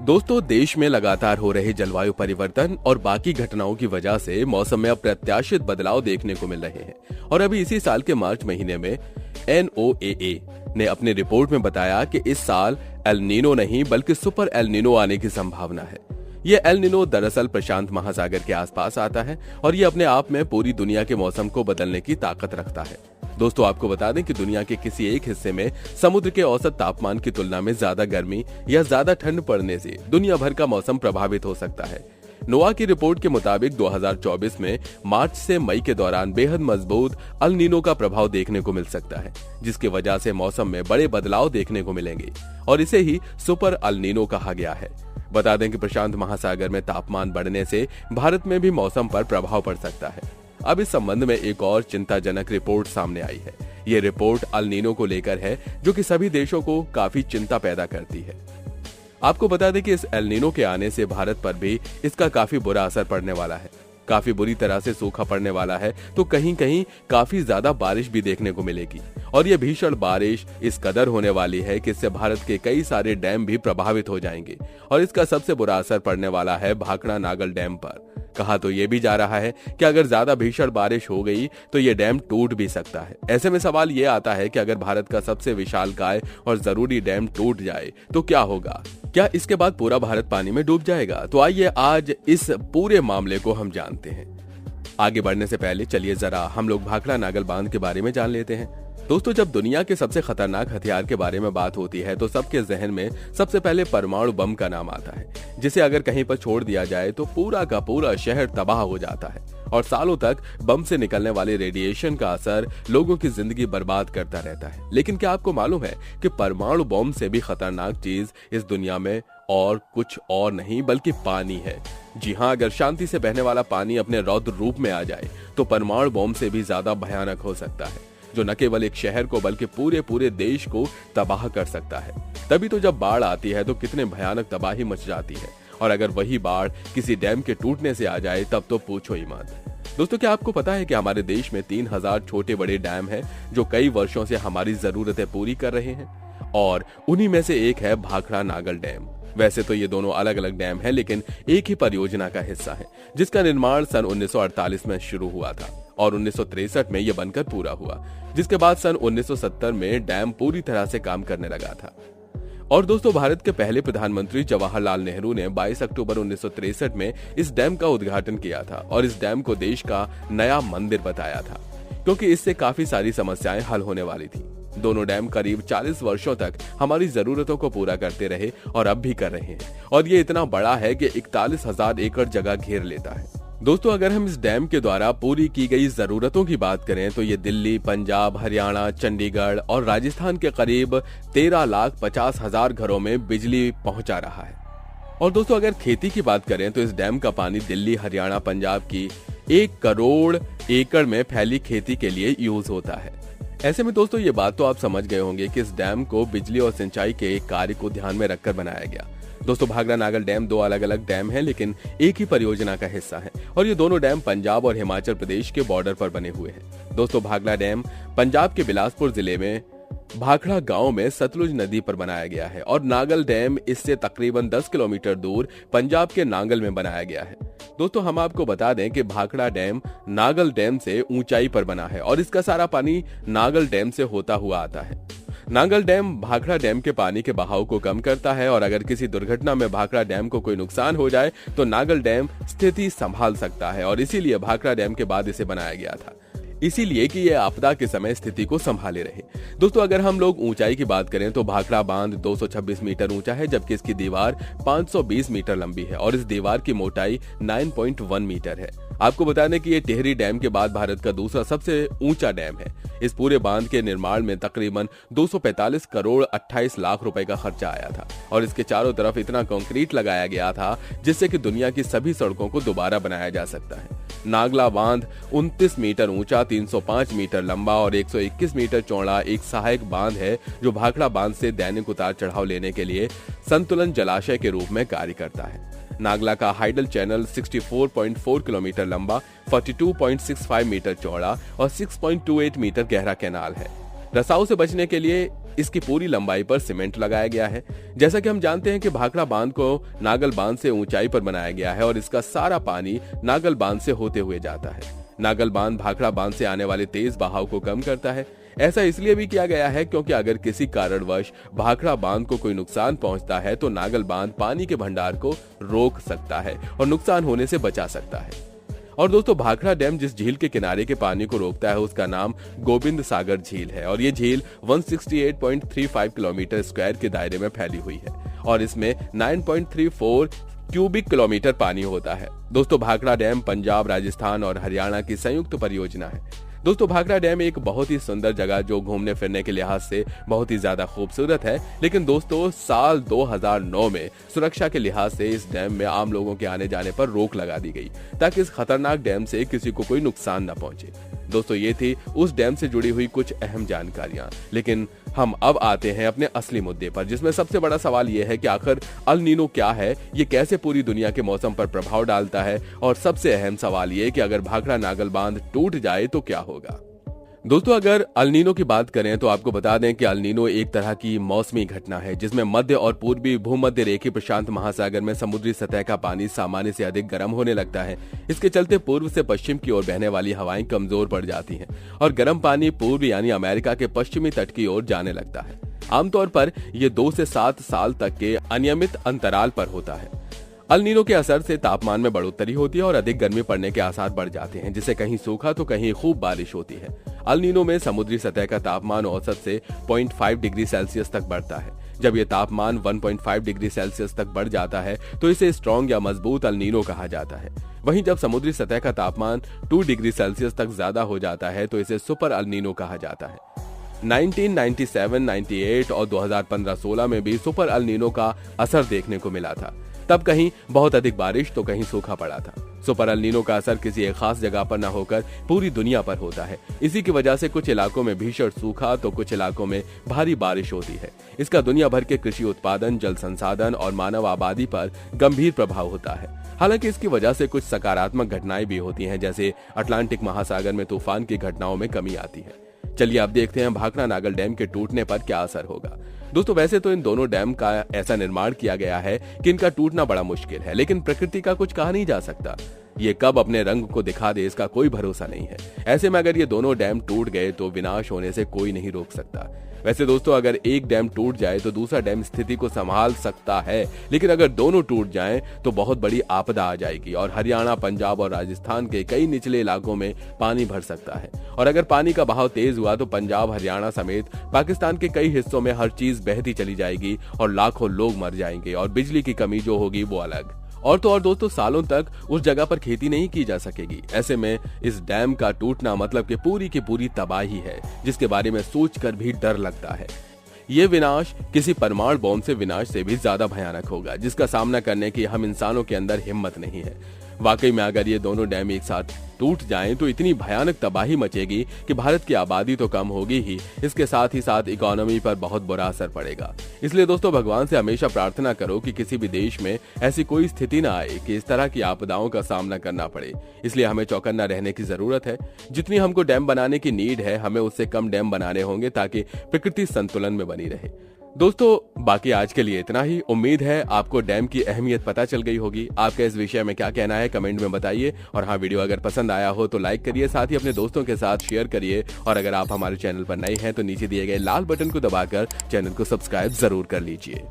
दोस्तों, देश में लगातार हो रहे जलवायु परिवर्तन और बाकी घटनाओं की वजह से मौसम में अप्रत्याशित बदलाव देखने को मिल रहे हैं। और अभी इसी साल के मार्च महीने में NOAA ने अपनी रिपोर्ट में बताया कि इस साल एल नीनो नहीं बल्कि सुपर एल नीनो आने की संभावना है। ये एल नीनो दरअसल प्रशांत महासागर के आसपास आता है और ये अपने आप में पूरी दुनिया के मौसम को बदलने की ताकत रखता है। दोस्तों, आपको बता दें कि दुनिया के किसी एक हिस्से में समुद्र के औसत तापमान की तुलना में ज्यादा गर्मी या ज्यादा ठंड पड़ने से दुनिया भर का मौसम प्रभावित हो सकता है। नोआ की रिपोर्ट के मुताबिक 2024 में मार्च से मई के दौरान बेहद मजबूत अल नीनो का प्रभाव देखने को मिल सकता है, जिसकी वजह से मौसम में बड़े बदलाव देखने को मिलेंगे और इसे ही सुपर अल नीनो कहा गया है। बता दें कि प्रशांत महासागर में तापमान बढ़ने से भारत में भी मौसम पर प्रभाव पड़ सकता है। अब इस संबंध में एक और चिंताजनक रिपोर्ट सामने आई है। ये रिपोर्ट अल नीनो को लेकर है, जो कि सभी देशों को काफी चिंता पैदा करती है। आपको बता दें कि इस एल नीनो के आने से भारत पर भी इसका काफी बुरा असर पड़ने वाला है। काफी बुरी तरह से सूखा पड़ने वाला है, तो कहीं कहीं काफी ज्यादा बारिश भी देखने को मिलेगी। और ये भीषण बारिश इस कदर होने वाली है कि इससे भारत के कई सारे डैम भी प्रभावित हो जाएंगे और इसका सबसे बुरा असर पड़ने वाला है भाखड़ा नागल डैम पर। कहा तो ये भी जा रहा है कि अगर ज्यादा भीषण बारिश हो गई तो ये डैम टूट भी सकता है। ऐसे में सवाल ये आता है कि अगर भारत का सबसे विशालकाय और जरूरी डैम टूट जाए तो क्या होगा? क्या इसके बाद पूरा भारत पानी में डूब जाएगा? तो आइए आज इस पूरे मामले को हम जानते हैं। आगे बढ़ने से पहले चलिए जरा हम लोग भाखड़ा नागल बांध के बारे में जान लेते हैं। दोस्तों, जब दुनिया के सबसे खतरनाक हथियार के बारे में बात होती है तो सबके जहन में सबसे पहले परमाणु बम का नाम आता है, जिसे अगर कहीं पर छोड़ दिया जाए तो पूरा का पूरा शहर तबाह हो जाता है और सालों तक बम से निकलने वाले रेडिएशन का असर लोगों की जिंदगी बर्बाद करता रहता है। लेकिन क्या आपको मालूम है कि परमाणु बम से भी खतरनाक चीज इस दुनिया में और कुछ और नहीं बल्कि पानी है। जी हाँ, अगर शांति से बहने वाला पानी अपने रौद्र रूप में आ जाए तो परमाणु बम से भी ज्यादा भयानक हो सकता है, जो न केवल एक शहर को बल्कि पूरे देश को तबाह कर सकता है। तभी तो जब बाढ़ आती है तो कितने भयानक तबाही मच जाती है, और अगर वही बाढ़ किसी डैम के टूटने से आ जाए तब तो पूछो ही मत। दोस्तों, क्या आपको पता है कि हमारे देश में 3000 छोटे बड़े डैम हैं जो कई वर्षों से हमारी जरूरतें पूरी कर रहे हैं, और उन्हीं में से एक है भाखड़ा नागल डैम। वैसे तो ये दोनों अलग अलग डैम हैं, लेकिन एक ही परियोजना का हिस्सा है, जिसका निर्माण सन 1948 में शुरू हुआ था और 1963 में यह बनकर पूरा हुआ, जिसके बाद सन 1970 में डैम पूरी तरह से काम करने लगा था। और दोस्तों, भारत के पहले प्रधानमंत्री जवाहरलाल नेहरू ने 22 अक्टूबर 1963 में इस डैम का उद्घाटन किया था और इस डैम को देश का नया मंदिर बताया था, क्योंकि इससे काफी सारी समस्याएं हल होने वाली थी। दोनों डैम करीब 40 वर्षों तक हमारी जरूरतों को पूरा करते रहे और अब भी कर रहे हैं, और ये इतना बड़ा है कि 41,000 एकड़ जगह घेर लेता है। दोस्तों, अगर हम इस डैम के द्वारा पूरी की गई जरूरतों की बात करें तो ये दिल्ली, पंजाब, हरियाणा, चंडीगढ़ और राजस्थान के करीब 13,50,000 घरों में बिजली पहुंचा रहा है। और दोस्तों, अगर खेती की बात करें तो इस डैम का पानी दिल्ली, हरियाणा, पंजाब की 1 करोड़ एकड़ में फैली खेती के लिए यूज होता है। ऐसे में दोस्तों, ये बात तो आप समझ गए होंगे कि इस डैम को बिजली और सिंचाई के कार्य को ध्यान में रखकर बनाया गया। दोस्तों, भाखड़ा नागल डैम 2 अलग अलग डैम हैं, लेकिन एक ही परियोजना का हिस्सा है, और ये दोनों डैम पंजाब और हिमाचल प्रदेश के बॉर्डर पर बने हुए हैं। दोस्तों, भाखड़ा डैम पंजाब के बिलासपुर जिले में भाखड़ा गांव में सतलुज नदी पर बनाया गया है, और नागल डैम इससे तकरीबन 10 किलोमीटर दूर पंजाब के नांगल में बनाया गया है। दोस्तों, हम आपको बता दें कि भाखड़ा डैम नागल डैम से ऊंचाई पर बना है और इसका सारा पानी नागल डैम से होता हुआ आता है। नागल डैम भाखड़ा डैम के पानी के बहाव को कम करता है, और अगर किसी दुर्घटना में भाखड़ा डैम को कोई नुकसान हो जाए तो नागल डैम स्थिति संभाल सकता है, और इसीलिए भाखड़ा डैम के बाद इसे बनाया गया था, इसीलिए कि यह आपदा के समय स्थिति को संभाले रहे। दोस्तों, अगर हम लोग ऊंचाई की बात करें तो भाखड़ा बांध 226 मीटर ऊंचा है, जबकि इसकी दीवार 520 मीटर लंबी है और इस दीवार की मोटाई 9.1 मीटर है। आपको बता दें कि ये टिहरी डैम के बाद भारत का दूसरा सबसे ऊंचा डैम है। इस पूरे बांध के निर्माण में तकरीबन 245 करोड़ 28 लाख रुपए का खर्चा आया था, और इसके चारों तरफ इतना कंक्रीट लगाया गया था जिससे कि दुनिया की सभी सड़कों को दोबारा बनाया जा सकता है। नागला बांध 29 मीटर ऊंचा, 305 मीटर लंबा और 121 मीटर चौड़ा एक सहायक बांध है, जो भाखड़ा बांध से दैनिक उतार चढ़ाव लेने के लिए संतुलन जलाशय के रूप में कार्य करता है। नागला का हाइडल चैनल 64.4 किलोमीटर लंबा, 42.65 मीटर चौड़ा और 6.28 मीटर गहरा कैनाल है। रसाव से बचने के लिए इसकी पूरी लंबाई पर सीमेंट लगाया गया है। जैसा कि हम जानते हैं कि भाखड़ा बांध को नागल बांध से ऊंचाई पर बनाया गया है और इसका सारा पानी नागल बांध से होते हुए जाता है। नागल बांध भाखड़ा बांध से आने वाले तेज बहाव को कम करता है। ऐसा इसलिए भी किया गया है क्योंकि अगर किसी कारणवश भाखड़ा बांध को कोई नुकसान पहुंचता है तो नागल बांध पानी के भंडार को रोक सकता है और नुकसान होने से बचा सकता है। और दोस्तों, भाखड़ा डैम जिस झील के किनारे के पानी को रोकता है उसका नाम गोविंद सागर झील है और ये झील 168.35 किलोमीटर स्क्वायर के दायरे में फैली हुई है और इसमें 9.34 क्यूबिक किलोमीटर पानी होता है। दोस्तों, भाखड़ा डैम पंजाब, राजस्थान और हरियाणा की संयुक्त परियोजना है। दोस्तों, भाखड़ा डैम एक बहुत ही सुंदर जगह जो घूमने फिरने के लिहाज से बहुत ही ज्यादा खूबसूरत है, लेकिन दोस्तों साल 2009 में सुरक्षा के लिहाज से इस डैम में आम लोगों के आने जाने पर रोक लगा दी गई ताकि इस खतरनाक डैम से किसी को कोई नुकसान न पहुंचे। दोस्तों, ये थी उस डैम से जुड़ी हुई कुछ अहम जानकारियां, लेकिन हम अब आते हैं अपने असली मुद्दे पर, जिसमें सबसे बड़ा सवाल यह है कि आखिर अल नीनो क्या है, ये कैसे पूरी दुनिया के मौसम पर प्रभाव डालता है और सबसे अहम सवाल ये कि अगर भाखड़ा नागल बांध टूट जाए तो क्या होगा। दोस्तों, अगर अल नीनो की बात करें तो आपको बता दें कि अल नीनो एक तरह की मौसमी घटना है जिसमें मध्य और पूर्वी भूमध्य रेखीय प्रशांत महासागर में समुद्री सतह का पानी सामान्य से अधिक गर्म होने लगता है। इसके चलते पूर्व से पश्चिम की ओर बहने वाली हवाएं कमजोर पड़ जाती हैं और गर्म पानी पूर्व यानी अमेरिका के पश्चिमी तट की ओर जाने लगता है। आमतौर पर यह 2 से 7 साल तक के अनियमित अंतराल पर होता है। अल नीनो के असर से तापमान में बढ़ोतरी होती है और अधिक गर्मी पड़ने के आसार बढ़ जाते हैं, जिससे कहीं सूखा तो कहीं खूब बारिश होती है। अल नीनो में समुद्री सतह का तापमान औसत से 0.5 डिग्री सेल्सियस तक बढ़ता है। जब यह तापमान 1.5 डिग्री सेल्सियस तक बढ़ जाता है तो इसे स्ट्रॉन्ग या मजबूत अल नीनो कहा जाता है। वहीं जब समुद्री सतह का तापमान 2 डिग्री सेल्सियस तक ज्यादा हो जाता है तो इसे सुपर अल नीनो कहा जाता है। 1997, 98 और 2015-16 में भी सुपर अल नीनो का असर देखने को मिला था। तब कहीं बहुत अधिक बारिश तो कहीं सूखा पड़ा था। सुपर अल नीनो का असर किसी एक खास जगह पर न होकर पूरी दुनिया पर होता है। इसी की वजह से कुछ इलाकों में भीषण सूखा तो कुछ इलाकों में भारी बारिश होती है। इसका दुनिया भर के कृषि उत्पादन, जल संसाधन और मानव आबादी पर गंभीर प्रभाव होता है। हालांकि इसकी वजह से कुछ सकारात्मक घटनाएं भी होती हैं, जैसे अटलांटिक महासागर में तूफान की घटनाओं में कमी आती है। चलिए अब देखते हैं भाखड़ा नागल डैम के टूटने पर क्या असर होगा। दोस्तों, वैसे तो इन दोनों डैम का ऐसा निर्माण किया गया है कि इनका टूटना बड़ा मुश्किल है, लेकिन प्रकृति का कुछ कहा नहीं जा सकता। ये कब अपने रंग को दिखा दे इसका कोई भरोसा नहीं है। ऐसे में अगर ये दोनों डैम टूट गए तो विनाश होने से कोई नहीं रोक सकता। वैसे दोस्तों, अगर एक डैम टूट जाए तो दूसरा डैम स्थिति को संभाल सकता है, लेकिन अगर दोनों टूट जाएं तो बहुत बड़ी आपदा आ जाएगी और हरियाणा, पंजाब और राजस्थान के कई निचले इलाकों में पानी भर सकता है। और अगर पानी का बहाव तेज हुआ तो पंजाब, हरियाणा समेत पाकिस्तान के कई हिस्सों में हर चीज बहती चली जाएगी और लाखों लोग मर जाएंगे और बिजली की कमी जो होगी वो अलग। और तो और दोस्तों, सालों तक उस जगह पर खेती नहीं की जा सकेगी। ऐसे में इस डैम का टूटना मतलब कि पूरी की पूरी तबाही है, जिसके बारे में सोचकर भी डर लगता है। ये विनाश किसी परमाणु बॉम्ब से विनाश से भी ज्यादा भयानक होगा, जिसका सामना करने की हम इंसानों के अंदर हिम्मत नहीं है। वाकई में अगर ये दोनों डैम एक साथ टूट जाएं तो इतनी भयानक तबाही मचेगी कि भारत की आबादी तो कम होगी ही, इसके साथ ही साथ इकोनॉमी पर बहुत बुरा असर पड़ेगा। इसलिए दोस्तों, भगवान से हमेशा प्रार्थना करो कि किसी भी देश में ऐसी कोई स्थिति ना आए कि इस तरह की आपदाओं का सामना करना पड़े। इसलिए हमें चौकन्ना रहने की जरूरत है। जितनी हमको डैम बनाने की नीड है, हमें उससे कम डैम बनाने होंगे ताकि प्रकृति संतुलन में बनी रहे। दोस्तों, बाकी आज के लिए इतना ही। उम्मीद है आपको डैम की अहमियत पता चल गई होगी। आपका इस विषय में क्या कहना है कमेंट में बताइए। और हाँ, वीडियो अगर पसंद आया हो तो लाइक करिए, साथ ही अपने दोस्तों के साथ शेयर करिए। और अगर आप हमारे चैनल पर नए हैं तो नीचे दिए गए लाल बटन को दबाकर चैनल को सब्सक्राइब जरूर कर लीजिए।